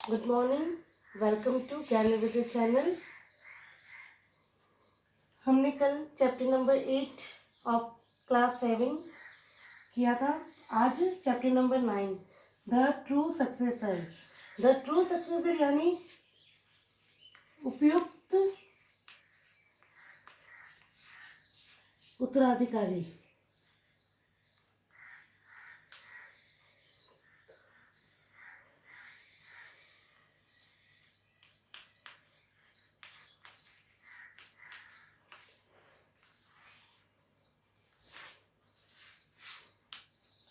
Good morning. Welcome to ज्ञान विद्या channel. हमने कल चैप्टर नंबर 8 ऑफ क्लास 7 किया था। आज chapter number 9 the true successor. The true successor यानी उपयुक्त उत्तराधिकारी।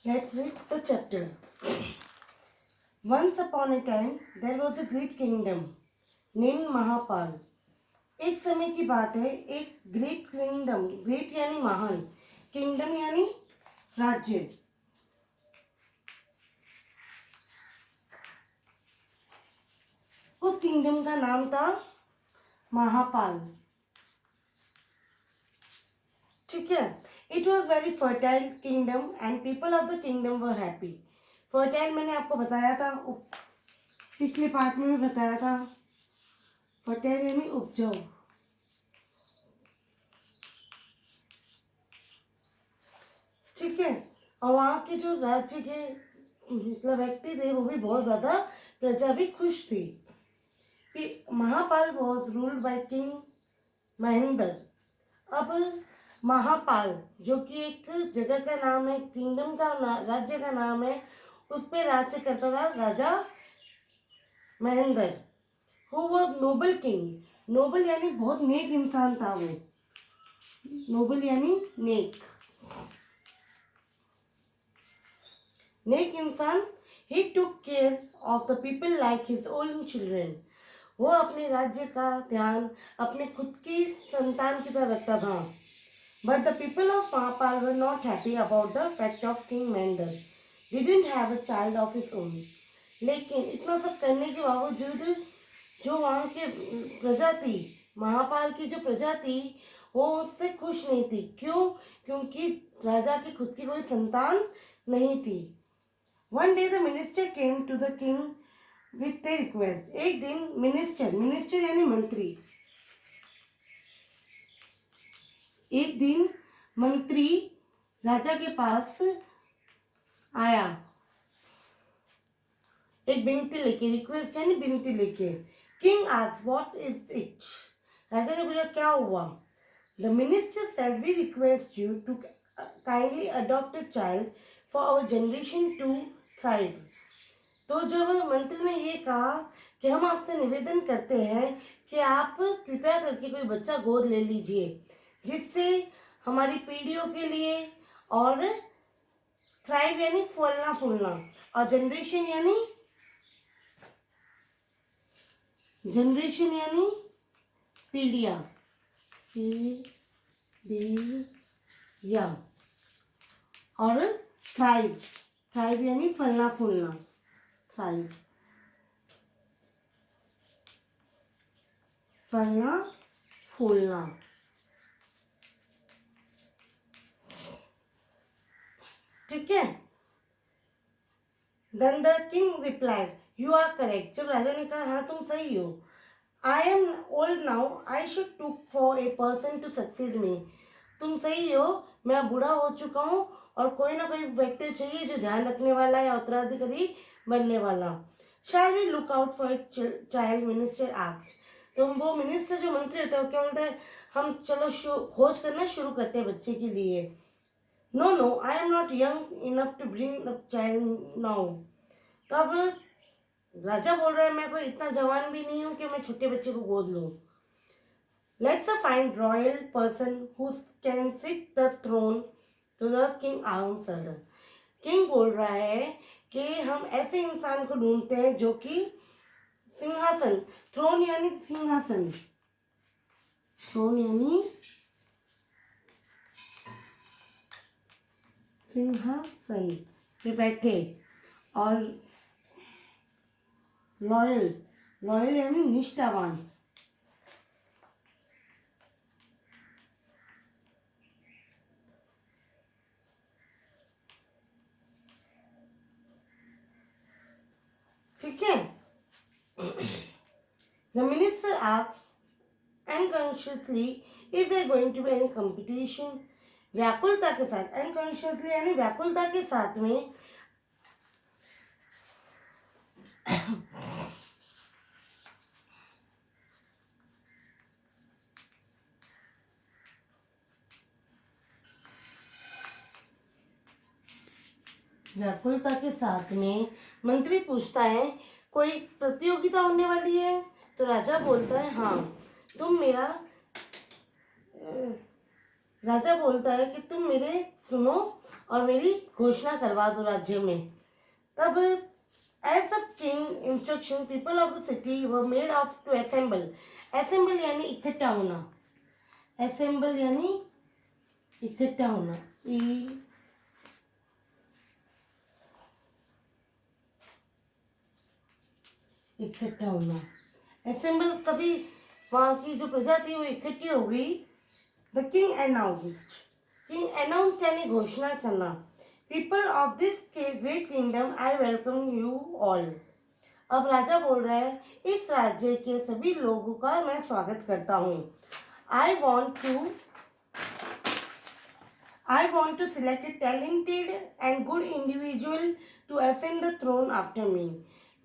Let's read the chapter. Once upon a time there was a great kingdom named महापाल। एक समय की बात है, एक ग्रेट किंगडम, ग्रेट यानी महान, किंगडम यानी राज्य, उस किंगडम का नाम था महापाल। ठीक है। It was very fertile kingdom and people of the kingdom were happy. Fertile मैंने आपको बताया था, पिछले पार्ट में भी बताया था। फर्टाइल यानी उपजाऊ। ठीक है। और वहाँ के जो राज्य के मतलब व्यक्ति थे वो भी बहुत ज़्यादा, प्रजा भी खुश थी। Mahapal was ruled by king Mahendra. अब महापाल जो कि एक जगह का नाम है, किंगडम का राज्य का नाम है, उस पर राज्य करता था राजा Mahendra. Who was noble king. Noble यानी बहुत नेक इंसान था वो। नोबल यानी नेक, नेक इंसान। He took care of the people like his own children. वो अपने राज्य का ध्यान अपने खुद की संतान की तरह रखता था। But the people of Mahapal were not happy about the fact of King Mahendra didn't have a child of his own. लेकिन इतना सब करने के बावजूद जो वहाँ के प्रजा थी, महापाल की जो प्रजा थी, वो उससे खुश नहीं थी। क्यों? क्योंकि राजा की खुद की कोई संतान नहीं थी। One day the minister came to the king with a request. एक दिन मिनिस्टर यानी मंत्री, एक दिन मंत्री राजा के पास आया एक विनती लेके, रिक्वेस्ट यानी विनती लेके। King asked what is it. राजा ने पूछा क्या हुआ। The minister said we request you to kindly adopt a child for our generation to thrive. तो जब मंत्री ने ये कहा कि हम आपसे निवेदन करते हैं कि आप कृपया करके कोई बच्चा गोद ले लीजिए, जिससे हमारी पीढ़ियों के लिए, और थ्राइव यानी फलना फूलना, और जनरेशन यानी पीढ़िया, पीढ़िया, और थ्राइव यानी फलना फूलना, थ्राइव फलना फूलना। ठीक है। Then the king replied, "You are correct." जब राजा ने कहा हाँ तुम सही हो। I am old now. I should look for a person to succeed me. तुम सही हो, मैं बूढ़ा हो चुका हूँ और कोई ना कोई व्यक्ति चाहिए जो ध्यान रखने वाला या उत्तराधिकारी बनने वाला। Shall we look out for a child? Minister asked. तो वो मिनिस्टर जो मंत्री होता है वो क्या बोलता है, हम चलो खोज करना शुरू करते हैं बच्चे के लिए। No, I am not young enough to bring the child now. तब राजा बोल रहा है मैं कोई इतना जवान भी नहीं हूँ कि मैं छोटे बच्चे को गोद लूँ। Let's find royal person who can sit the throne to the king answer. King बोल रहा है कि हम ऐसे इंसान को ढूंढते हैं जो कि सिंहासन, थ्रोन यानी सिंहासन, थ्रोन यानी सिंहासन पे बैठे, और लॉयल यानी निष्ठावान। ठीक है। The minister asks unconsciously, is there going to be any competition? व्याकुलता के साथ, unconsciously यानी व्याकुलता के साथ में मंत्री पूछता है कोई प्रतियोगिता होने वाली है? तो राजा बोलता है हाँ, तुम मेरा राजा बोलता है कि तुम मेरे सुनो और मेरी घोषणा करवा दो राज्य में। तब as a king instruction people of the city were made of to assemble. Assemble यानी इकट्ठा होना, असेंबल यानी इकट्ठा होना, इकट्ठा होना, असेंबल। तभी वहाँ की जो प्रजा थी वो इकट्ठी हो गई। The king announced, king announced यानी घोषणा करना, people of this great kingdom I welcome you all. अब राजा बोल रहा है इस राज्य के सभी लोगों का मैं स्वागत करता हूँ। I want to select a talented and good individual to ascend the throne after me.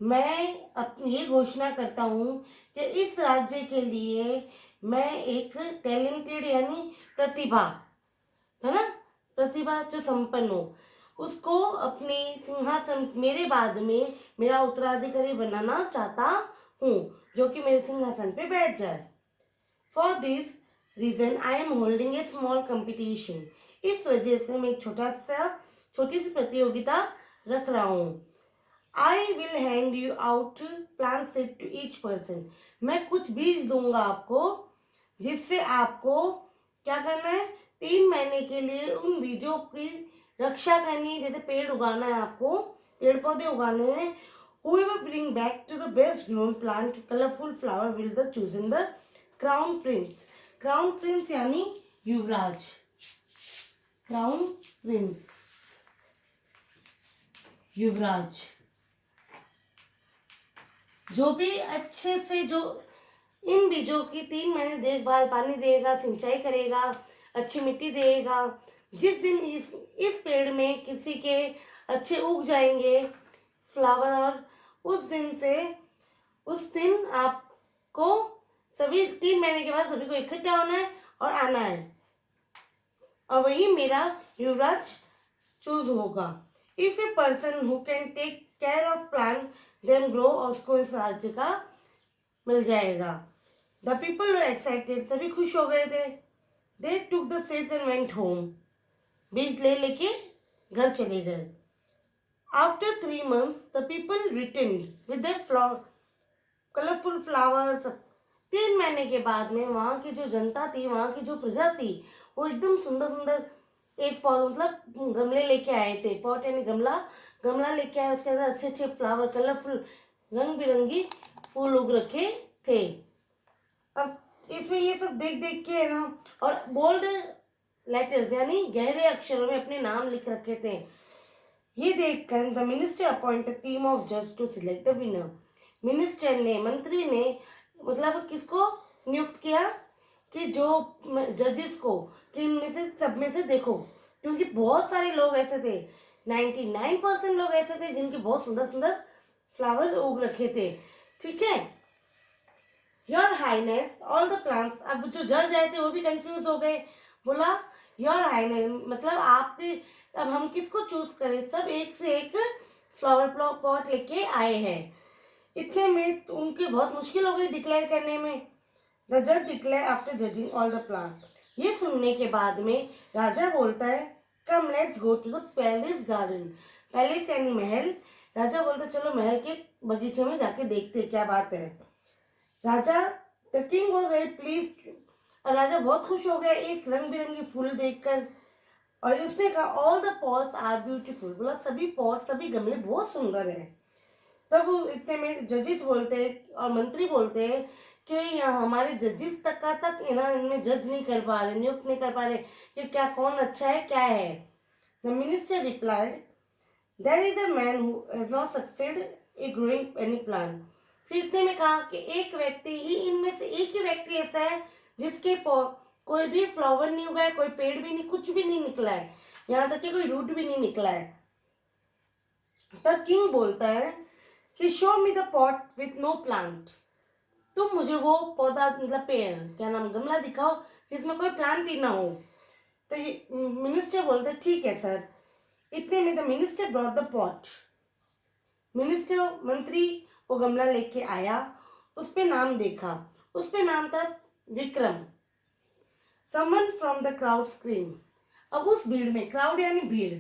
मैं ये घोषणा करता हूँ कि इस राज्य के लिए मैं एक टैलेंटेड यानी प्रतिभा, है ना, प्रतिभा जो संपन्न हो, उसको अपने सिंहासन मेरे बाद में मेरा उत्तराधिकारी बनाना चाहता हूँ, जो कि मेरे सिंहासन पे बैठ जाए। For this reason I am holding a small competition. इस वजह से मैं एक छोटी सी प्रतियोगिता रख रहा हूँ। I will hand you out plant seed to each person. मैं कुछ बीज दूंगा आपको, जिससे आपको क्या करना है, 3 महीने के लिए उन बीजों की रक्षा करनी है। जैसे पेड़ उगाना है, आपको पेड़ पौधे उगाने हैं। Whoever bring back to the best grown plant colorful flower will the chosen the crown prince. Crown prince यानी युवराज, crown prince, युवराज। जो भी अच्छे से जो इन बीजों की 3 महीने देखभाल, पानी देगा, सिंचाई करेगा, अच्छी मिट्टी देगा, जिस दिन इस पेड़ में किसी के अच्छे उग जाएंगे फ्लावर, और उस दिन आपको सभी 3 महीने के बाद सभी को इकट्ठा होना है और आना है, और वही मेरा युवराज चूज होगा। If a person who can take care of plant them grow, और उसको इस राज्य का मिल जाएगा। द पीपल वर एक्साइटेड, सभी खुश हो गए थे। They took the seeds and went home, बीज लेके घर चले गए। After 3 months the people return with colourful flowers. 3 महीने के बाद में वहाँ की जो जनता थी, वहाँ की जो प्रजा थी, वो एकदम सुंदर सुंदर एक पौध मतलब गमले लेके आए थे। पॉट यानी गमला लेके आए, उसके अंदर अच्छे अच्छे फ्लावर, कलरफुल रंग बिरंगी फूल उग रखे थे। अब इसमें ये सब देख देख के है ना, और बोल्ड लेटर्स यानी गहरे अक्षरों में अपने नाम लिख रखे थे। ये देखकर the minister appoint a team of जज टू सिलेक्ट द विनर। मंत्री ने मतलब किसको नियुक्त किया कि जो जजेस को, कि इनमें से सब में से देखो, क्योंकि बहुत सारे लोग ऐसे थे, 99% लोग ऐसे थे जिनके बहुत सुंदर सुंदर फ्लावर उग रखे थे। ठीक है, your highness all the plants. अब जो जज आए थे वो भी कंफ्यूज हो गए, बोला योर हाइनेस मतलब आपके, अब हम किसको चूज करें, सब एक से एक फ्लावर पॉट लेके आए हैं। इतने में तो उनके बहुत मुश्किल हो गई डिक्लेयर करने में। द जज declare after judging all the plant. ये सुनने के बाद में राजा बोलता है come let's go to the palace garden. Palace यानी महल। राजा बोलता चलो महल के बगीचे में जाके देखते क्या बात है। राजा the king was very pleased, और राजा बहुत खुश हो गया एक रंग बिरंगी फूल देखकर, और उसने कहा all the pots are beautiful. बोला सभी पॉट, सभी गमले बहुत सुंदर हैं। तब वो इतने में जजेस बोलते हैं और मंत्री बोलते हैं कि यहाँ हमारे जजेस तक इनमें जज नहीं कर पा रहे, नियुक्त नहीं कर पा रहे कि क्या कौन अच्छा है क्या है। The minister replied there is a man who has not succeed a growing any plant. फिर इतने में कहा कि एक व्यक्ति ही, इनमें से एक ही व्यक्ति ऐसा है जिसके कोई भी फ्लावर नहीं उगा है, कोई पेड़ भी नहीं, कुछ भी नहीं निकला है, यहाँ तक कि कोई रूट भी नहीं निकला है। तब किंग बोलता है कि show me the pot with no plant, तुम मुझे वो पौधा, मतलब पेड़, क्या नाम, गमला दिखाओ जिसमें कोई प्लांट ही ना हो। तो ये मिनिस्टर बोलते ठीक है सर। इतने में the minister brought the pot, minister, मंत्री वो गमला लेके आया, उस पे नाम देखा, उस पे नाम था Vikram. Someone from the crowd scream, अब उस भीड़ में, क्राउड यानी भीड़,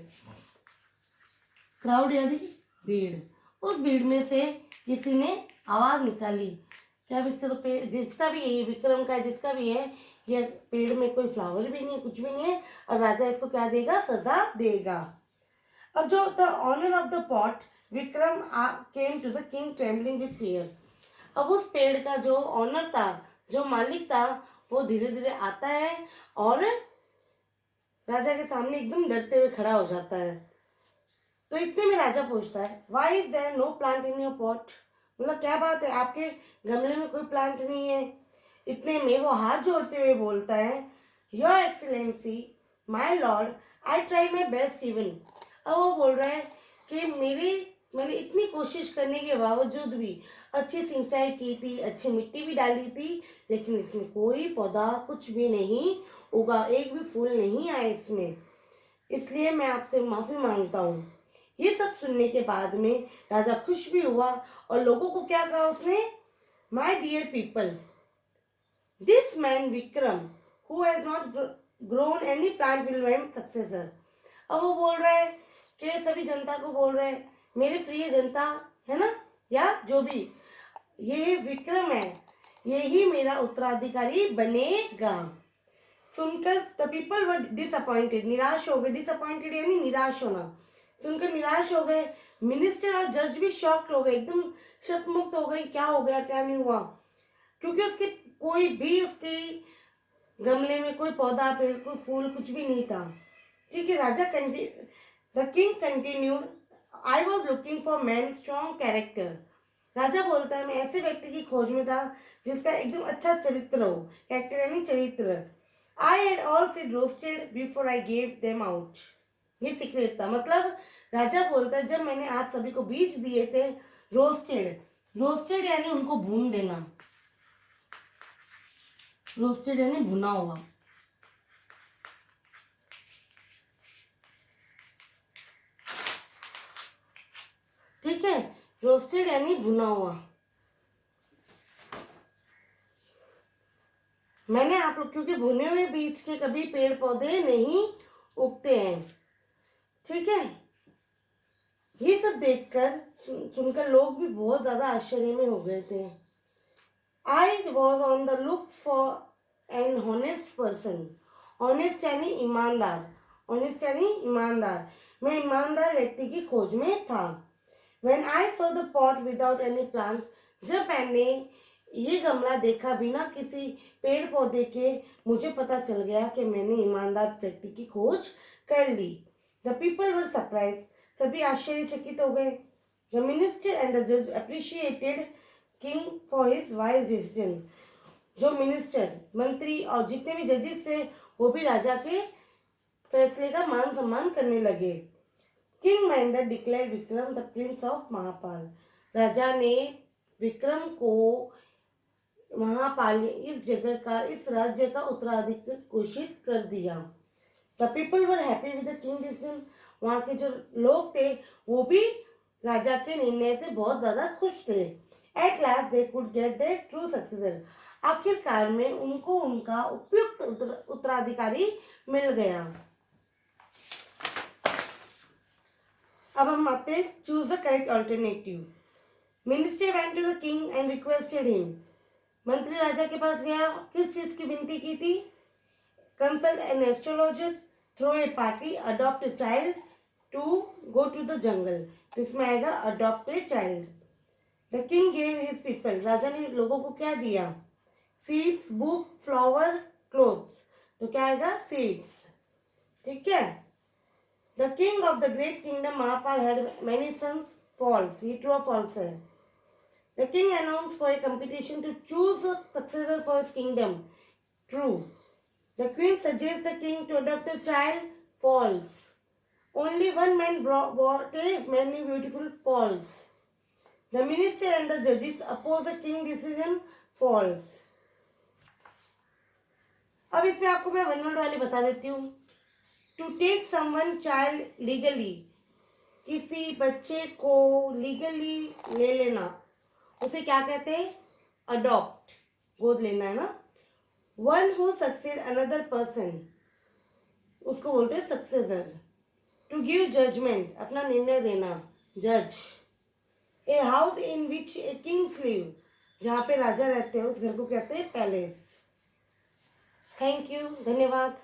क्राउड यानी भीड़, उस भीड़ में से किसी ने आवाज निकाली कि अब इसका तो पेड़, जिसका भी है, विक्रम का है, जिसका भी है, ये पेड़ में कोई फ्लावर भी नहीं है, कुछ भी नहीं है, और राजा इसको क्या देगा, सजा देगा। अब जो the owner of the pot Vikram came to the king trembling with fear, अब उस पेड़ का जो ऑनर था, जो मालिक था, वो धीरे धीरे आता है और राजा के सामने एकदम डरते हुए खड़ा हो जाता है। तो इतने में राजा पूछता है why is there no plant in your pot, मतलब क्या बात है, आपके गमले में कोई प्लांट नहीं है। इतने में वो हाथ जोड़ते हुए बोलता है your excellency my Lord I tried my best even, अब वो बोल रहा है कि मैंने इतनी कोशिश करने के बावजूद भी अच्छी सिंचाई की थी, अच्छी मिट्टी भी डाली थी, लेकिन इसमें कोई पौधा कुछ भी नहीं उगा, एक भी फूल नहीं आया इसमें, इसलिए मैं आपसे माफ़ी मांगता हूँ। ये सब सुनने के बाद में राजा खुश भी हुआ और लोगों को क्या कहा उसने, my dear people, this man Vikram who has not grown any plant will be successor. अब वो बोल रहा है कि सभी जनता को बोल रहे हैं, मेरे प्रिय जनता है ना, या जो भी, ये विक्रम है, ये ही मेरा उत्तराधिकारी बनेगा। सुनकर द पीपल वर डिसअपॉइंटेड, निराश हो गए, डिसअपॉइंटेड यानी निराश होना, सुनकर निराश हो गए। मिनिस्टर और जज भी शॉक्ड हो गए, एकदम शतमुक्त हो गए, क्या हो गया, क्या नहीं हुआ, क्योंकि उसके कोई भी, उसके गमले में कोई पौधा, पेड़, कोई फूल, कुछ भी नहीं था। ठीक है, the king continued I was looking for man strong character, राजा बोलता है मैं ऐसे व्यक्ति की खोज में था जिसका एकदम अच्छा चरित्र हो, कैरेक्टर यानी चरित्र। I had all seed roasted before I gave them out, ये सीक्रेट था, मतलब राजा बोलता है जब मैंने आप सभी को बीज दिए थे, रोस्टेड, रोस्टेड यानी उनको भून देना, रोस्टेड यानी भुना हुआ, ठीक है, रोस्टेड यानी भुना हुआ। मैंने आप लोग, क्योंकि भुने हुए बीज के कभी पेड़ पौधे नहीं उगते हैं, ठीक है। ये सब देखकर सुनकर लोग भी बहुत ज्यादा आश्चर्य में हो गए थे। I was on the look for an honest person, honest यानी ईमानदार, ऑनेस्ट यानी ईमानदार, मैं ईमानदार व्यक्ति की खोज में था। When I saw the pot without any plant, जब मैंने ये गमला देखा बिना किसी पेड़ पौधे के, मुझे पता चल गया कि मैंने ईमानदार व्यक्ति की खोज कर ली। The people were surprised, सभी आश्चर्यचकित हो गए। The minister and the judge appreciated king for his wise decision, जो मिनिस्टर, मंत्री और जितने भी जजेस थे वो भी राजा के फैसले का मान सम्मान करने लगे। King Mahendra declare Vikram the prince of Mahapal, राजा ने विक्रम को महापाल, इस जगह का, इस राज्य का उत्तराधिकारी घोषित कर दिया। The people were happy with the king decision, वहाँ के जो लोग थे वो भी राजा के निर्णय से बहुत ज़्यादा खुश थे। At last they could get the true successor, आखिरकार में उनको उनका उपयुक्त उत्तराधिकारी मिल गया। अब हम आते हैं choose the correct alternative. Minister went to the king and requested him, मंत्री राजा के पास गया, किस चीज की विनती की थी, consult an astrologer, throw a party, adopt a child to go to the jungle, इसमें आएगा adopt a child. The king gave his people, राजा ने लोगों को क्या दिया, सीड्स, बुक, फ्लावर, क्लोथ्स, तो क्या आएगा सीड्स, ठीक है। The king of the great kingdom Mahapal had many sons, false, ये true or false है। The king announce for a competition to choose a successor for his kingdom. True. The queen suggest the king to adopt a child. False. Only one man brought a many beautiful. False. The minister and the judges oppose the king decision. False. अब इसमें आपको मैं one word वाली बता देती हूँ. To take someone child legally, किसी बच्चे को लीगली ले लेना, उसे क्या कहते हैं? अडॉप्ट. गोद लेना है ना. One who succeed another person, उसको बोलते हैं सक्सेसर. टू गिव जजमेंट, अपना निर्णय देना. जज. A house in which A Kings live, जहाँ पे राजा रहते हैं उस घर को कहते हैं पैलेस. Thank you. धन्यवाद.